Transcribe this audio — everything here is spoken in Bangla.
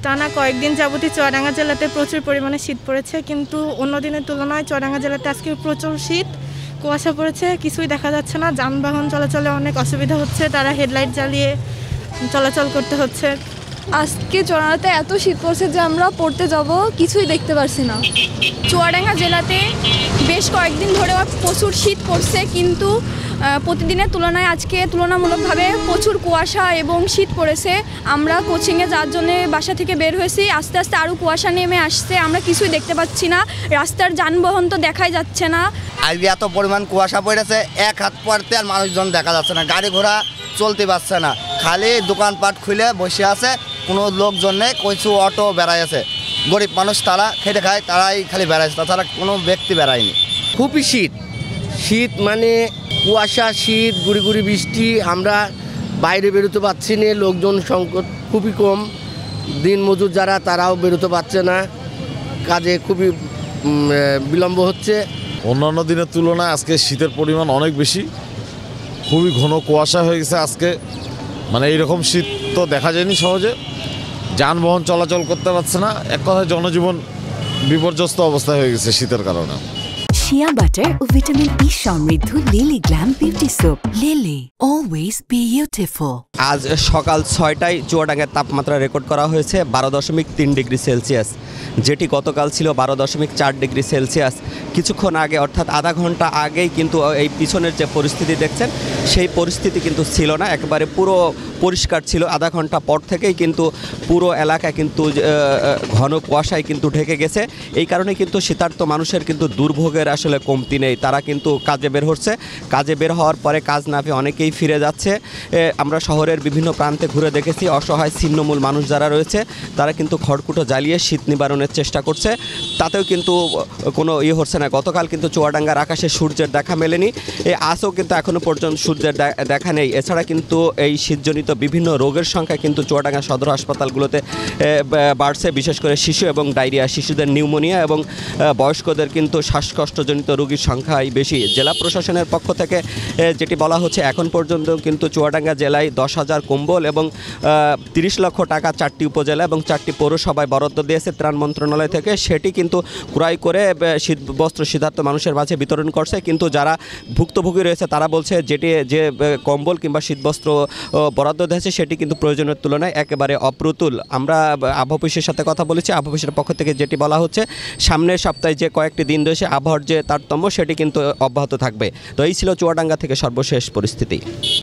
টানা কয়েকদিন যাবতীয় চুয়াডাঙ্গা জেলাতে প্রচুর পরিমাণে শীত পড়েছে, কিন্তু অন্য দিনের তুলনায় চুয়াডাঙ্গা জেলাতে আজকে প্রচুর শীত, কুয়াশা পড়েছে, কিছুই দেখা যাচ্ছে না। যানবাহন চলাচলে অনেক অসুবিধা হচ্ছে, তারা হেডলাইট জ্বালিয়ে চলাচল করতে হচ্ছে। আজকে চুয়াডাঙ্গাতে এত শীত পড়ছে যে আমরা পড়তে যাব কিছুই দেখতে পারছি না। চুয়াডাঙ্গা জেলাতে বেশ কয়েকদিন ধরে প্রচুর শীত পড়ছে, কিন্তু প্রতিদিনের তুলনায় আজকে তুলনামূলকভাবে প্রচুর কুয়াশা এবং শীত পড়েছে। আমরা কোচিংয়ে যাওয়ার জন্য বাসা থেকে বের হয়েছি, আস্তে আস্তে আরও কুয়াশা নেমে আসছে, আমরা কিছুই দেখতে পাচ্ছি না, রাস্তার যানবাহন তো দেখাই যাচ্ছে না। আজকে এত পরিমাণ কুয়াশা পড়েছে, এক হাত পড়তে আর মানুষজন দেখা যাচ্ছে না, গাড়ি ঘোড়া চলতে পারছে না, খালি দোকানপাট খুলে বসে আছে, কোনো লোকজন নেই, কিছু অটো বেড়াই আছে, গরিব মানুষ তারা খেটে খায়, তারাই খালি বেড়াইছে, তাছাড়া কোনো ব্যক্তি বেড়ায়নি। খুবই শীত মানে কুয়াশা, শীত, গুড়ি গুড়ি বৃষ্টি, আমরা বাইরে বেরোতে পারছি না, লোকজন সংকট খুবই কম, দিন মজুর যারা তারাও বেরোতে পারছে না, কাজে খুবই বিলম্ব হচ্ছে। অন্যান্য দিনের তুলনায় আজকে শীতের পরিমাণ অনেক বেশি, খুবই ঘন কুয়াশা হয়ে গেছে আজকে, মানে এইরকম শীত তো দেখা যায়নি সহজে, যানবাহন চলাচল করতে পারছে না, এক কথায় জনজীবন বিপর্যস্ত অবস্থায় হয়ে গেছে শীতের কারণে। শিয়া বাটার ও ভিটামিন ই সমৃদ্ধ lily glam beauty soap. Lily, always beautiful. আজ সকাল 6টায় চুয়াডাঙ্গার তাপমাত্রা রেকর্ড করা হয়েছে 12.3 ডিগ্রি সেলসিয়াস, যেটি গতকাল ছিল 12.4 ডিগ্রি সেলসিয়াস। কিছুক্ষণ আগে অর্থাৎ আধা ঘন্টা আগেই কিন্তু এই পিছনের যে পরিস্থিতি দেখছেন সেই পরিস্থিতি কিন্তু ছিল না, একেবারে পুরো পরিষ্কার ছিল। আধা ঘন্টা পর থেকেই কিন্তু পুরো এলাকা কিন্তু ঘন কুয়াশায় কিন্তু ঢেকে গেছে। এই কারণে কিন্তু শীতার্ত মানুষের কিন্তু দুর্ভোগের আসলে কমতি নেই, তারা কিন্তু কাজে বের হচ্ছে, কাজে বের হওয়ার পরে কাজ না পেয়ে অনেকেই ফিরে যাচ্ছে। আমরা শহরের বিভিন্ন প্রান্তে ঘুরে দেখেছি, অসহায় ছিন্নমূল মানুষ যারা রয়েছে তারা কিন্তু খড়কুটো জ্বালিয়ে শীত নিবারণের চেষ্টা করছে, তাতেও কিন্তু কোনো হচ্ছে না। গতকাল কিন্তু চুয়াডাঙ্গার আকাশে সূর্যের দেখা মেলেনি, আজও কিন্তু এখনও পর্যন্ত সূর্যের দেখা নেই। এছাড়া কিন্তু এই শীতজনিত বিভিন্ন রোগের সংখ্যা কিন্তু চুয়াডাঙ্গা সদর হাসপাতালগুলোতে বাড়ছে, বিশেষ করে শিশু এবং ডায়রিয়া, শিশুদের নিউমোনিয়া এবং বয়স্কদের কিন্তু শ্বাসকষ্টজনিত রোগীর সংখ্যাই বেশি। জেলা প্রশাসনের পক্ষ থেকে যেটি বলা হচ্ছে, এখন পর্যন্ত কিন্তু চুয়াডাঙ্গা জেলায় 10,000 কম্বল এবং 30 লক্ষ টাকা 4টি উপজেলা এবং 4টি পৌরসভায় বরাদ্দ দিয়েছে ত্রাণ মন্ত্রণালয় থেকে, সেটি কিন্তু ক্রয় করে শীতবস্ত্র শীতার্ত মানুষের মাঝে বিতরণ করছে। কিন্তু যারা ভুক্তভোগী রয়েছে তারা বলছে যে কম্বল কিংবা শীতবস্ত্র বরাদ্দ দিয়েছে সেটি কিন্তু প্রয়োজনের তুলনায় একেবারে অপ্রতুল। আমরা আবহাওয়া অফিসের সাথে কথা বলেছি, আবহাওয়া অফিসের পক্ষ থেকে যেটি বলা হচ্ছে, সামনের সপ্তাহে যে কয়েকটি দিন রয়েছে আবহাওয়ার যে তারতম্য সেটি কিন্তু অব্যাহত থাকবে। তো এই ছিল চুয়াডাঙ্গা থেকে সর্বশেষ পরিস্থিতি।